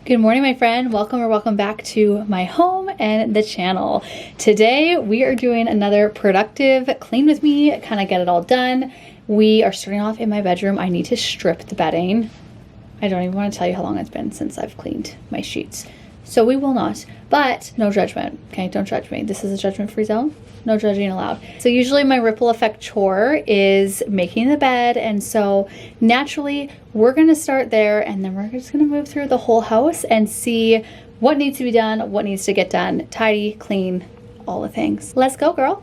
Good morning, my friend. Welcome or welcome back to my home and the channel. Today we are doing another productive clean with me, kind of get it all done. We are starting off in my bedroom. I need to strip the bedding. I don't even want to tell you how long it's been since I've cleaned my sheets. So we will not, but no judgment, okay? Don't judge me. This is a judgment-free zone. No judging allowed. So usually my ripple effect chore is making the bed, and so naturally we're gonna start there, and then we're just gonna move through the whole house and see what needs to be done, what needs to get done, tidy, clean, all the things. Let's go, girl.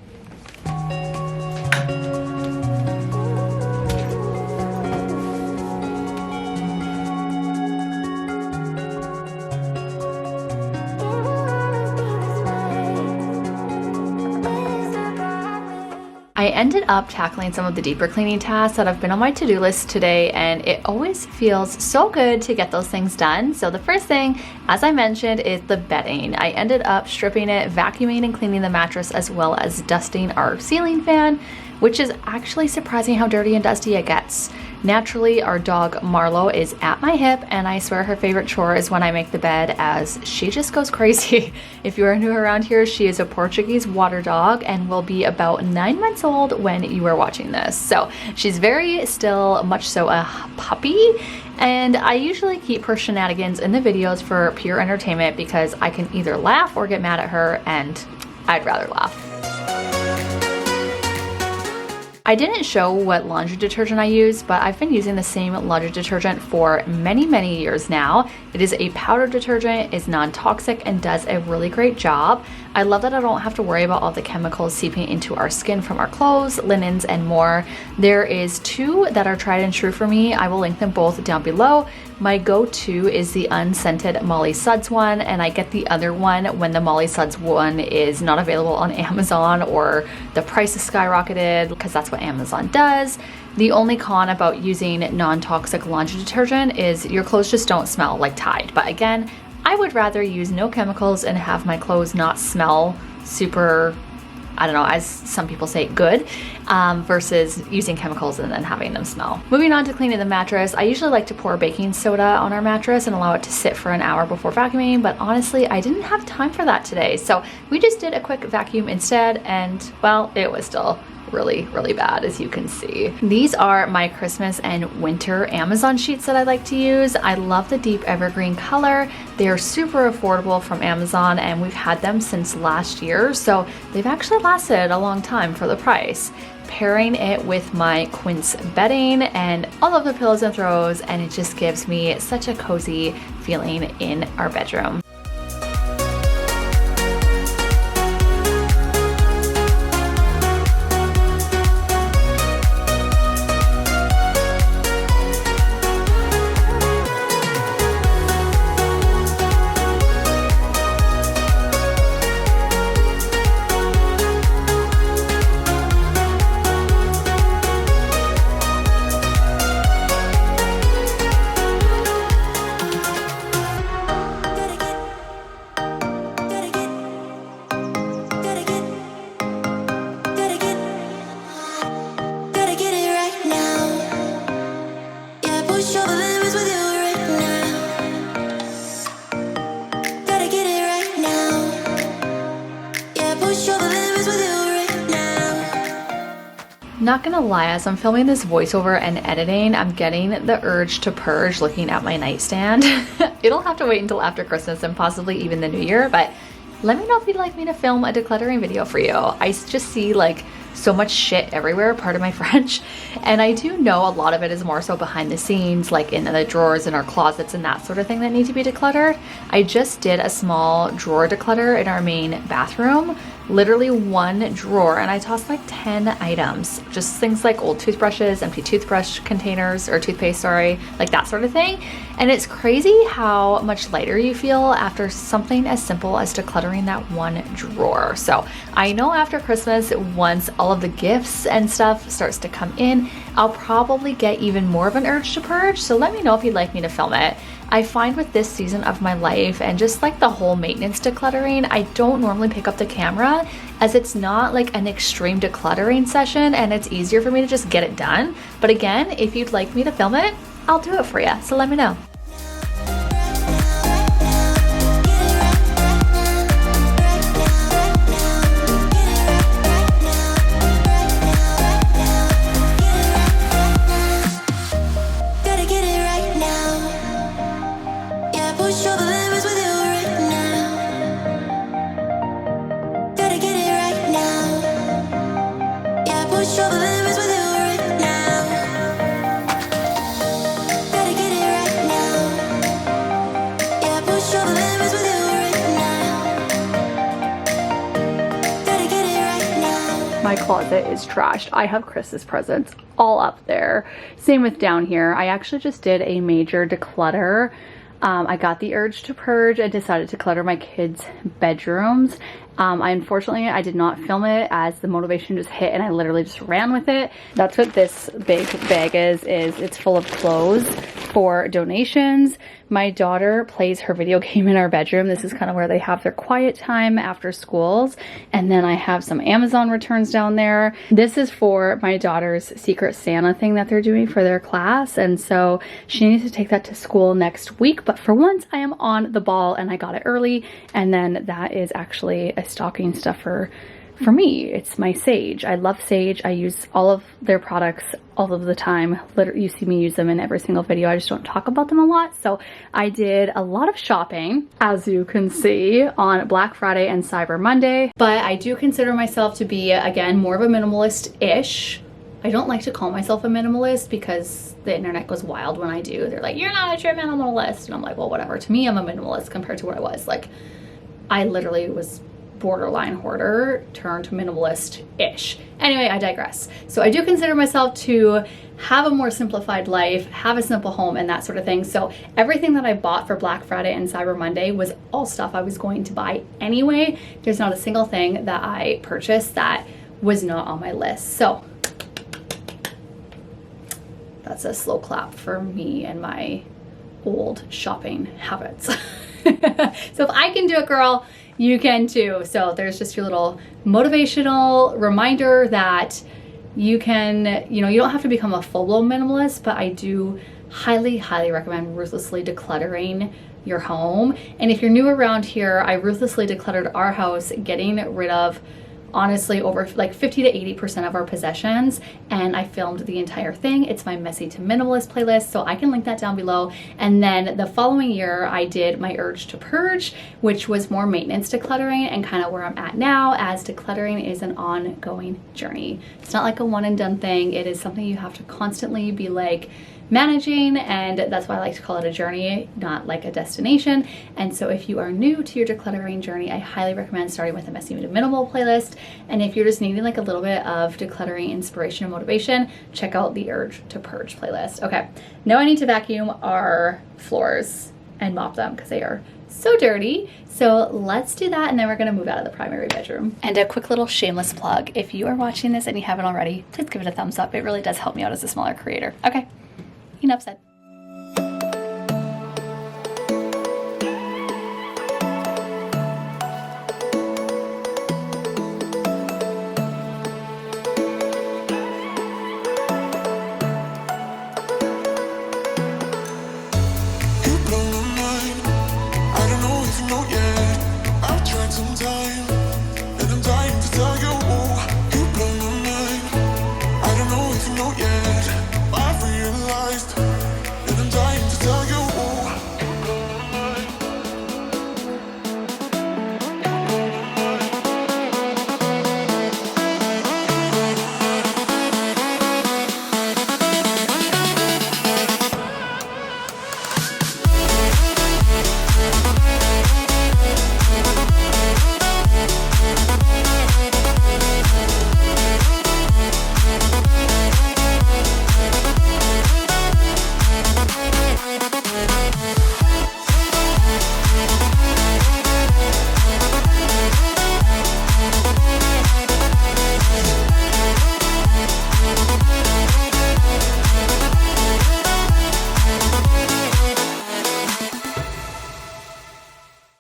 I ended up tackling some of the deeper cleaning tasks that have been on my to-do list today, and it always feels so good to get those things done. So the first thing, as I mentioned, is the bedding. I ended up stripping it, vacuuming and cleaning the mattress, as well as dusting our ceiling fan, which is actually surprising how dirty and dusty it gets. Naturally, our dog Marlo is at my hip, and I swear her favorite chore is when I make the bed, as she just goes crazy. If you are new around here, she is a Portuguese water dog and will be about 9 months old when you are watching this. So she's very still, much so a puppy, and I usually keep her shenanigans in the videos for pure entertainment because I can either laugh or get mad at her, and I'd rather laugh. I didn't show what laundry detergent I use, but I've been using the same laundry detergent for many years now. It is a powder detergent, is non-toxic, and does a really great job. I love that I don't have to worry about all the chemicals seeping into our skin from our clothes, linens, and more. There is two that are tried and true for me. I will link them both down below. My go-to is the unscented Molly Suds one, and I get the other one when the Molly Suds one is not available on Amazon or the price is skyrocketed, because that's what Amazon does. The only con about using non-toxic laundry detergent is your clothes just don't smell like Tide. But again, I would rather use no chemicals and have my clothes not smell super, I don't know, as some people say, good, versus using chemicals and then having them smell. Moving on to cleaning the mattress, I usually like to pour baking soda on our mattress and allow it to sit for an hour before vacuuming, but honestly, I didn't have time for that today. So we just did a quick vacuum instead, and well, it was still really bad, as you can see. These are my Christmas and winter Amazon sheets that I like to use. I love the deep evergreen color. They are super affordable from Amazon, and we've had them since last year, so they've actually lasted a long time for the price. Pairing it with my quince bedding and all of the pillows and throws, and it just gives me such a cozy feeling in our bedroom. Not gonna lie, as I'm filming this voiceover and editing, I'm getting the urge to purge looking at my nightstand. It'll have to wait until after Christmas and possibly even the new year, but let me know if you'd like me to film a decluttering video for you. I just see like so much shit everywhere, pardon my French, and I do know a lot of it is more so behind the scenes, like in the drawers in our closets and that sort of thing that need to be decluttered. I just did a small drawer declutter in our main bathroom, literally one drawer, and I tossed like 10 items, just things like old toothbrushes, empty toothbrush containers, or toothpaste, sorry, like that sort of thing. And it's crazy how much lighter you feel after something as simple as decluttering that one drawer. So I know after Christmas, once all of the gifts and stuff starts to come in, I'll probably get even more of an urge to purge, so let me know if you'd like me to film it. I find with this season of my life and just like the whole maintenance decluttering, I don't normally pick up the camera, as it's not like an extreme decluttering session and it's easier for me to just get it done. But again, if you'd like me to film it, I'll do it for you, so let me know. push all the limits with you right now. Gotta get it right now. Yeah, push all the limits with you right now. Gotta get it right now. Yeah, push all the limits with you right now. Gotta get it right now. My closet is trashed. I have Chris's presents all up there. Same with down here. I actually just did a major declutter. I got the urge to purge and decided to clutter my kids' bedrooms. Unfortunately, I did not film it as the motivation just hit and I literally just ran with it. That's what this big bag is it's full of clothes for donations. My daughter plays her video game in our bedroom. This is kind of where they have their quiet time after schools. And then I have some Amazon returns down there. This is for my daughter's Secret Santa thing that they're doing for their class. And so she needs to take that to school next week. But for once I am on the ball and I got it early. And then that is actually a stocking stuffer for me. It's my Sage. I love Sage. I use all of their products all of the time. Literally, you see me use them in every single video. I just don't talk about them a lot. So I did a lot of shopping, as you can see, on Black Friday and Cyber Monday. But I do consider myself to be, again, more of a minimalist-ish. I don't like to call myself a minimalist because the internet goes wild when I do. They're like, you're not a true minimalist. And I'm like, well, whatever. To me, I'm a minimalist compared to what I was. Like, I literally was borderline hoarder turned minimalist-ish. Anyway, I digress. So I do consider myself to have a more simplified life, have a simple home and that sort of thing. So everything that I bought for Black Friday and Cyber Monday was all stuff I was going to buy anyway. There's not a single thing that I purchased that was not on my list. So that's a slow clap for me and my old shopping habits. So if I can do it, girl, you can too. So there's just your little motivational reminder that you can, you know, you don't have to become a full-blown minimalist, but I do highly, highly recommend ruthlessly decluttering your home. And if you're new around here, I ruthlessly decluttered our house, getting rid of honestly over like 50 to 80% of our possessions, and I filmed the entire thing. It's my messy to minimalist playlist, so I can link that down below. And then the following year I did my urge to purge, which was more maintenance decluttering, and kind of where I'm at now, as decluttering is an ongoing journey. It's not like a one and done thing. It is something you have to constantly be like managing, and that's why I like to call it a journey, not like a destination. And so if you are new to your decluttering journey, I highly recommend starting with a messy to minimal playlist. And if you're just needing like a little bit of decluttering inspiration and motivation, check out the urge to purge playlist. Okay, now I need to vacuum our floors and mop them because they are so dirty. So let's do that, and then we're gonna move out of the primary bedroom. And a quick little shameless plug, if you are watching this and you haven't already, please give it a thumbs up. It really does help me out as a smaller creator. Okay, enough said.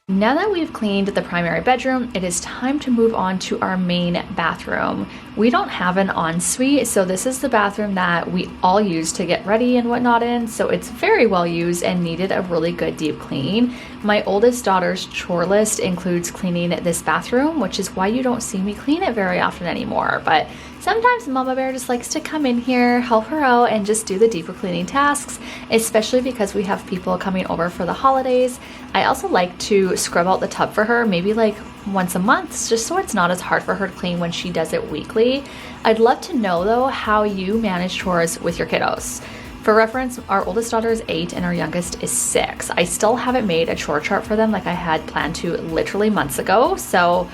Now that we've cleaned the primary bedroom, it is time to move on to our main bathroom. We don't have an ensuite, so this is the bathroom that we all use to get ready and whatnot in, so it's very well used and needed a really good deep clean. My oldest daughter's chore list includes cleaning this bathroom, which is why you don't see me clean it very often anymore. But sometimes Mama Bear just likes to come in here, help her out, and just do the deeper cleaning tasks, especially because we have people coming over for the holidays. I also like to scrub out the tub for her, maybe like once a month, just so it's not as hard for her to clean when she does it weekly. I'd love to know though how you manage chores with your kiddos. For reference, our oldest daughter is 8 and our youngest is 6. I still haven't made a chore chart for them like I had planned to literally months ago, so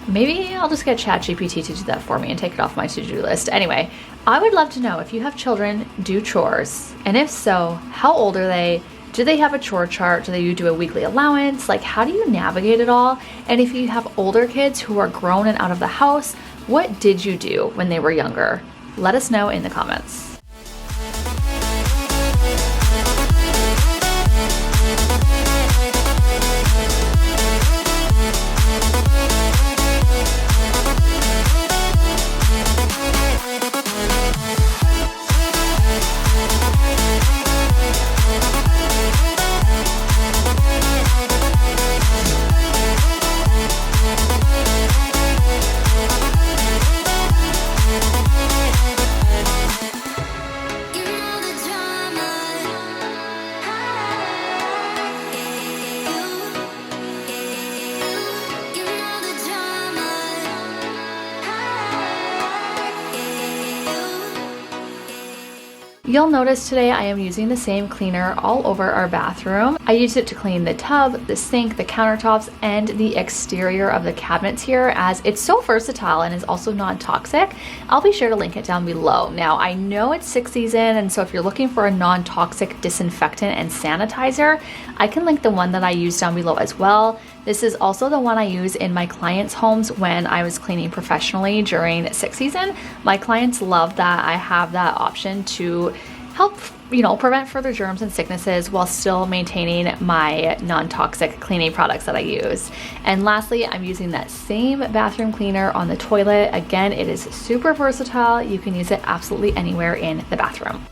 maybe I'll just get ChatGPT to do that for me and take it off my to-do list. Anyway, I would love to know if you have children do chores, and if so, how old are they? Do they have a chore chart? Do they do a weekly allowance? Like, how do you navigate it all? And if you have older kids who are grown and out of the house, what did you do when they were younger? Let us know in the comments. You'll notice today I am using the same cleaner all over our bathroom. I used it to clean the tub, the sink, the countertops, and the exterior of the cabinets here, as it's so versatile and is also non-toxic. I'll be sure to link it down below. Now, I know it's 6 season, and so if you're looking for a non-toxic disinfectant and sanitizer, I can link the one that I use down below as well. This is also the one I use in my clients' homes when I was cleaning professionally during 6 season. My clients love that I have that option to help, prevent further germs and sicknesses while still maintaining my non-toxic cleaning products that I use. And lastly, I'm using that same bathroom cleaner on the toilet. Again, it is super versatile. You can use it absolutely anywhere in the bathroom.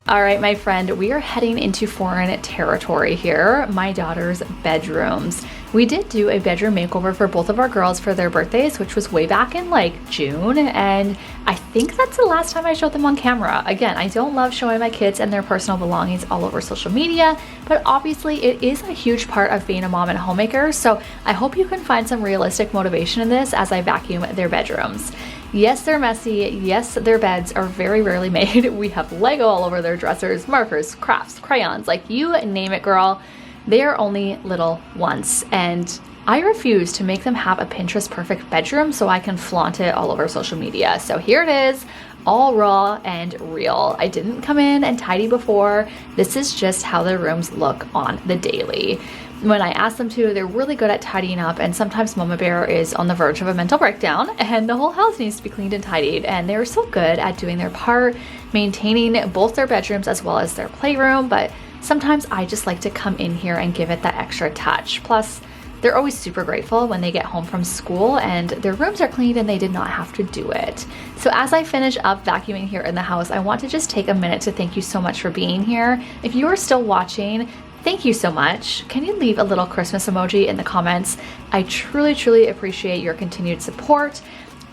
All right, my friend, we are heading into foreign territory here, my daughter's bedrooms. We did do a bedroom makeover for both of our girls for their birthdays, which was way back in like June, and I think that's the last time I showed them on camera. Again, I don't love showing my kids and their personal belongings all over social media, but obviously it is a huge part of being a mom and a homemaker, so I hope you can find some realistic motivation in this as I vacuum their bedrooms. Yes, they're messy. Yes, their beds are very rarely made. We have Lego all over their dressers, markers, crafts, crayons, like you name it, girl. They are only little once, and I refuse to make them have a Pinterest perfect bedroom so I can flaunt it all over social media. So here it is, all raw and real. I didn't come in and tidy before. This is just how their rooms look on the daily. When I ask them to, they're really good at tidying up, and sometimes Mama Bear is on the verge of a mental breakdown and the whole house needs to be cleaned and tidied, and they're so good at doing their part, maintaining both their bedrooms as well as their playroom, but sometimes I just like to come in here and give it that extra touch. Plus, they're always super grateful when they get home from school and their rooms are cleaned and they did not have to do it. So as I finish up vacuuming here in the house, I want to just take a minute to thank you so much for being here. If you are still watching, Thank you so much. Can you leave a little Christmas emoji in the comments? I truly, truly appreciate your continued support.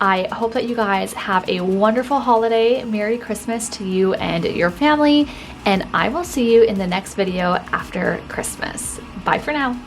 I hope that you guys have a wonderful holiday. Merry Christmas to you and your family, and I will see you in the next video after Christmas. Bye for now.